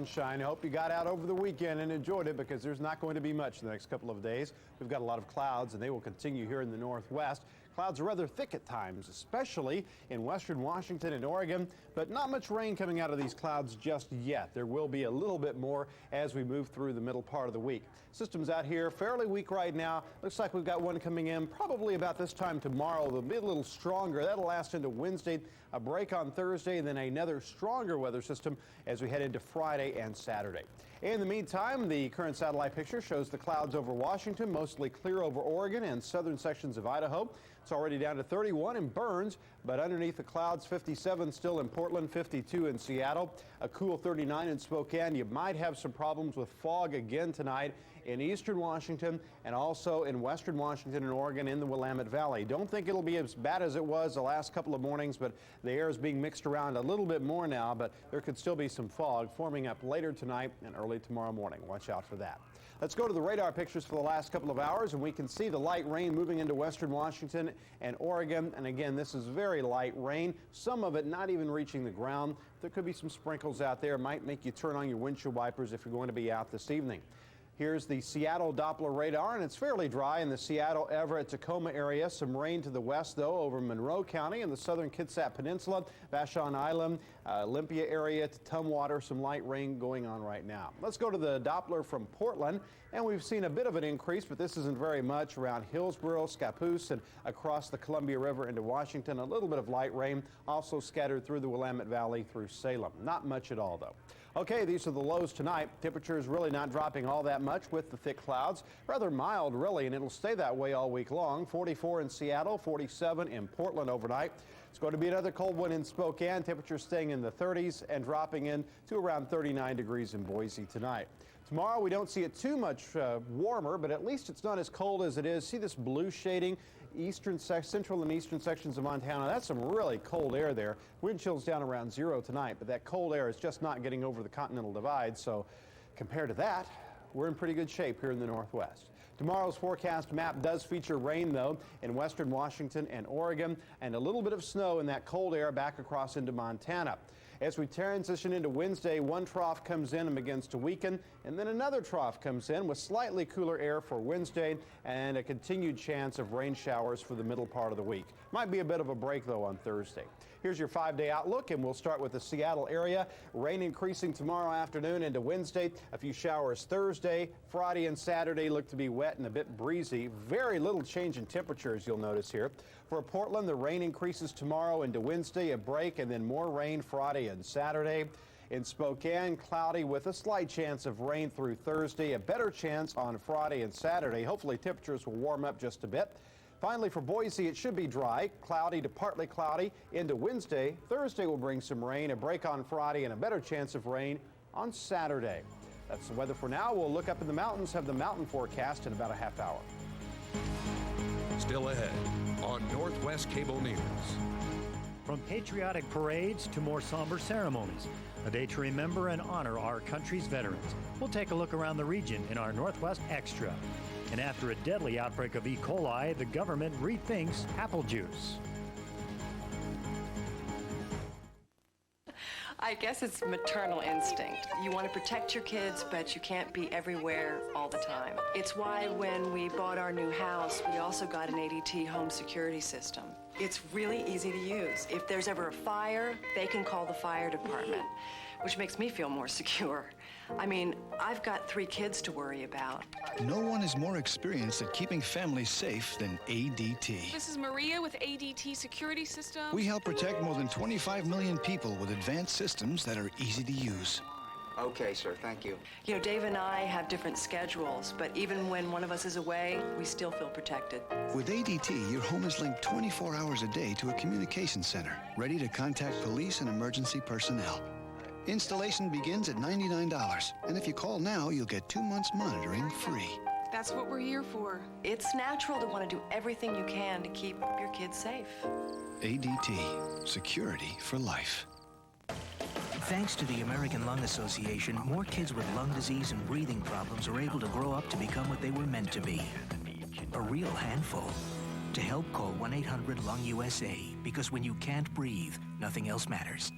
Sunshine. I hope you got out over the weekend and enjoyed it, because there's not going to be much the next couple of days. We've got a lot of clouds, and they will continue here in the northwest. Clouds are rather thick at times, especially in western Washington and Oregon, but not much rain coming out of these clouds just yet. There will be a little bit more as we move through the middle part of the week. Systems out here fairly weak right now. Looks like we've got one coming in probably about this time tomorrow. They'll be a little stronger. That'll last into Wednesday, a break on Thursday, and then another stronger weather system as we head into Friday and Saturday. In the meantime, the current satellite picture shows the clouds over Washington, mostly clear over Oregon and southern sections of Idaho. It's already down to 31 in Burns, but underneath the clouds, 57 still in Portland, 52 in Seattle, a cool 39 in Spokane. You might have some problems with fog again tonight in eastern Washington and also in western Washington and Oregon in the Willamette Valley. Don't think it'll be as bad as it was the last couple of mornings, but the air is being mixed around a little bit more now, but there could still be some fog forming up later tonight and early tomorrow morning. Watch out for that. Let's go to the radar pictures for the last couple of hours, and we can see the light rain moving into western Washington and Oregon. And again, this is very light rain, some of it not even reaching the ground. There could be some sprinkles out there. Might make you turn on your windshield wipers if you're going to be out this evening. Here's the Seattle Doppler radar, and it's fairly dry in the Seattle, Everett, Tacoma area. Some rain to the west, though, over Monroe County and the southern Kitsap Peninsula, Vashon Island, Olympia area to Tumwater. Some light rain going on right now. Let's go to the Doppler from Portland, and we've seen a bit of an increase, but this isn't very much around Hillsboro, Scappoose, and across the Columbia River into Washington. A little bit of light rain also scattered through the Willamette Valley through Salem. Not much at all, though. Okay, these are the lows tonight. Temperatures really not dropping all that much with the thick clouds. Rather mild, really, and it'll stay that way all week long. 44 in Seattle, 47 in Portland overnight. It's going to be another cold one in Spokane. Temperatures staying in the 30s and dropping in to around 39 degrees in Boise tonight. Tomorrow, we don't see it too much warmer, but at least it's not as cold as it is. See this blue shading? Central and eastern sections of Montana. That's some really cold air there. Wind chills down around 0 tonight, but that cold air is just not getting over the Continental Divide. So compared to that, we're in pretty good shape here in the northwest. Tomorrow's forecast map does feature rain, though, in western Washington and Oregon, and a little bit of snow in that cold air back across into Montana. As we transition into Wednesday, one trough comes in and begins to weaken, and then another trough comes in with slightly cooler air for Wednesday and a continued chance of rain showers for the middle part of the week. Might be a bit of a break, though, on Thursday. Here's your 5-day outlook, and we'll start with the Seattle area. Rain increasing tomorrow afternoon into Wednesday. A few showers Thursday. Friday and Saturday look to be wet and a bit breezy. Very little change in temperatures, you'll notice here. For Portland, the rain increases tomorrow into Wednesday, a break, and then more rain Friday and Saturday. In Spokane, cloudy with a slight chance of rain through Thursday, a better chance on Friday and Saturday. Hopefully temperatures will warm up just a bit. Finally, for Boise, it should be dry, cloudy to partly cloudy into Wednesday. Thursday will bring some rain, a break on Friday, and a better chance of rain on Saturday. That's the weather for now. We'll look up in the mountains, have the mountain forecast in about a half hour. Still ahead on Northwest Cable News. From patriotic parades to more somber ceremonies, a day to remember and honor our country's veterans. We'll take a look around the region in our Northwest Extra. And after a deadly outbreak of E. coli, the government rethinks apple juice. I guess it's maternal instinct. You want to protect your kids, but you can't be everywhere all the time. It's why when we bought our new house, we also got an ADT home security system. It's really easy to use. If there's ever a fire, they can call the fire department, which makes me feel more secure. I mean, I've got 3 kids to worry about. No one is more experienced at keeping families safe than ADT. This is Maria with ADT Security System. We help protect more than 25 million people with advanced systems that are easy to use. Okay, sir, thank you. You know, Dave and I have different schedules, but even when one of us is away, we still feel protected. With ADT, your home is linked 24 hours a day to a communication center, ready to contact police and emergency personnel. Installation begins at $99, and if you call now, you'll get 2 months monitoring free. That's what we're here for. It's natural to want to do everything you can to keep your kids safe. ADT, security for life. Thanks to the American Lung Association, more kids with lung disease and breathing problems are able to grow up to become what they were meant to be. A real handful. To help, call 1-800-LUNG-USA, because when you can't breathe, nothing else matters.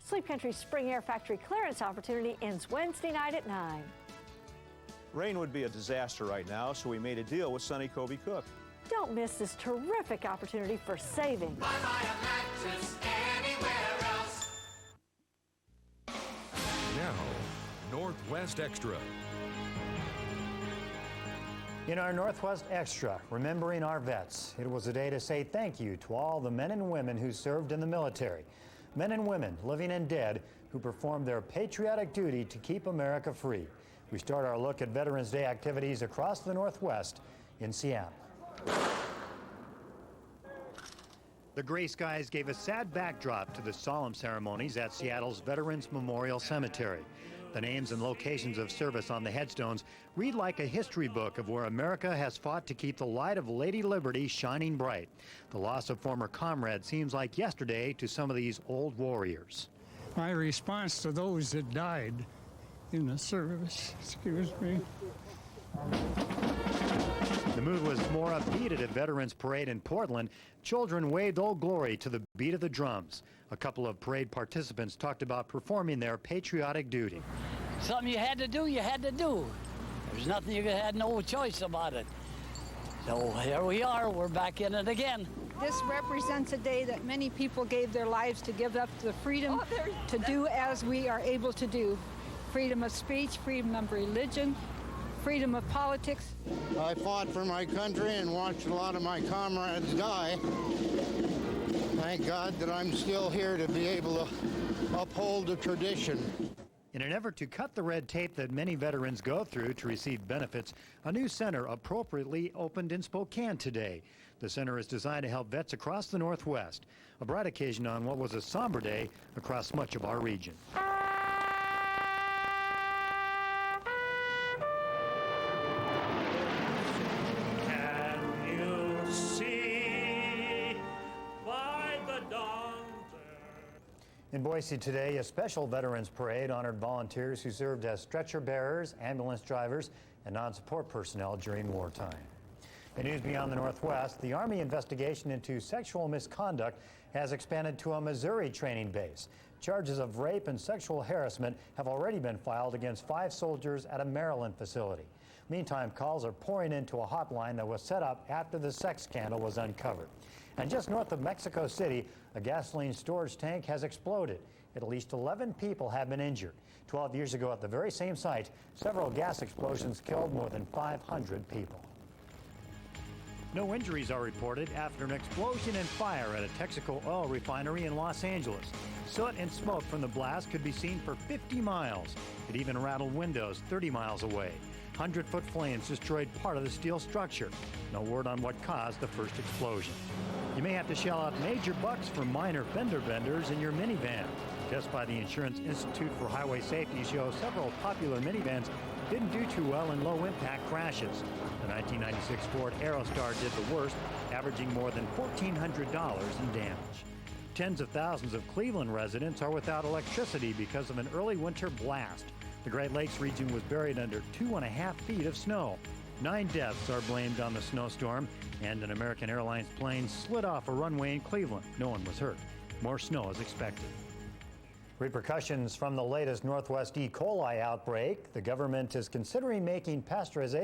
Sleep Country's Spring Air Factory clearance opportunity ends Wednesday night at 9. Rain would be a disaster right now, so we made a deal with Sonny Kobe Cook. Don't miss this terrific opportunity for saving. Now, Northwest Extra. In our Northwest Extra, remembering our vets, it was a day to say thank you to all the men and women who served in the military. Men and women, living and dead, who performed their patriotic duty to keep America free. We start our look at Veterans Day activities across the Northwest in Seattle. The gray skies gave a sad backdrop to the solemn ceremonies at Seattle's Veterans Memorial Cemetery. The names and locations of service on the headstones read like a history book of where America has fought to keep the light of Lady Liberty shining bright. The loss of former comrades seems like yesterday to some of these old warriors. My response to those that died in the service, excuse me. The mood was more upbeat at a Veterans Parade in Portland. Children waved Old Glory to the beat of the drums. A couple of parade participants talked about performing their patriotic duty. Something you had to do, you had to do. There's nothing, you had no choice about it. So here we are, we're back in it again. This represents a day that many people gave their lives to give up the freedom to do as we are able to do. Freedom of speech, freedom of religion, freedom of politics. I fought for my country and watched a lot of my comrades die. Thank God that I'm still here to be able to uphold the tradition. In an effort to cut the red tape that many veterans go through to receive benefits, a new center appropriately opened in Spokane today. The center is designed to help vets across the Northwest, a bright occasion on what was a somber day across much of our region. In Boise today, a special Veterans Parade honored volunteers who served as stretcher bearers, ambulance drivers, and non-support personnel during wartime. In news beyond the Northwest, the Army investigation into sexual misconduct has expanded to a Missouri training base. Charges of rape and sexual harassment have already been filed against 5 soldiers at a Maryland facility. Meantime, calls are pouring into a hotline that was set up after the sex scandal was uncovered. And just north of Mexico City, a gasoline storage tank has exploded. At least 11 people have been injured. 12 years ago at the very same site, several gas explosions killed more than 500 people. No injuries are reported after an explosion and fire at a Texaco oil refinery in Los Angeles. Soot and smoke from the blast could be seen for 50 miles. It even rattled windows 30 miles away. 100-foot flames destroyed part of the steel structure. No word on what caused the first explosion. You may have to shell out major bucks for minor fender benders in your minivan. Tests by the Insurance Institute for Highway Safety show several popular minivans didn't do too well in low-impact crashes. The 1996 Ford Aerostar did the worst, averaging more than $1,400 in damage. Tens of thousands of Cleveland residents are without electricity because of an early winter blast. The Great Lakes region was buried under 2.5 feet of snow. 9 deaths are blamed on the snowstorm, and an American Airlines plane slid off a runway in Cleveland. No one was hurt. More snow is expected. Repercussions from the latest Northwest E. coli outbreak. The government is considering making pasteurization